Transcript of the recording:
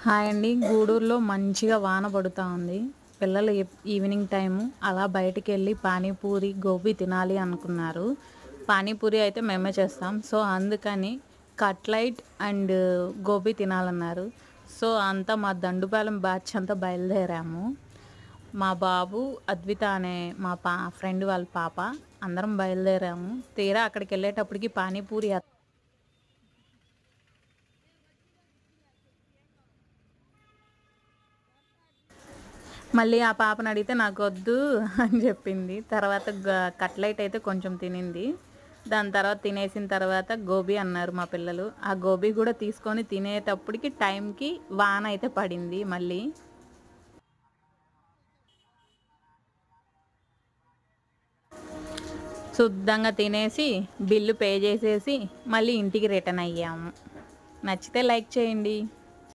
Hi అండి. గూడూరులో మంచిగా వాన పడుతా ఉంది. పిల్లలు ఈవినింగ్ టైము అలా బయటికెళ్ళి పానీపూరి, గోబీ తినాలి అనుకున్నారు. పానీపూరి అయితే మేమే చేస్తాం. సో, అందుకని కట్లైట్ అండ్ గోబీ తినాలన్నారు. సో, అంతా మా దండుపాలెం బ్యాచ్ అంతా బయలుదేరాము. మా బాబు, అద్విత అనే మా ఫ్రెండ్ వాళ్ళ పాప అందరం బయలుదేరాము. తీరా అక్కడికెళ్ళేటప్పటికి పానీపూరి మళ్ళీ ఆ పాపని అడిగితే నాకొద్దు అని చెప్పింది. తర్వాత కట్లెట్ అయితే కొంచెం తినింది. దాని తర్వాత తినేసిన తర్వాత గోబీ అన్నారు మా పిల్లలు. ఆ గోబీ కూడా తీసుకొని తినేటప్పటికి టైంకి వాన అయితే పడింది మళ్ళీ. శుద్ధంగా తినేసి బిల్లు పే చేసేసి మళ్ళీ ఇంటికి రిటర్న్ అయ్యాము. నచ్చితే లైక్ చేయండి.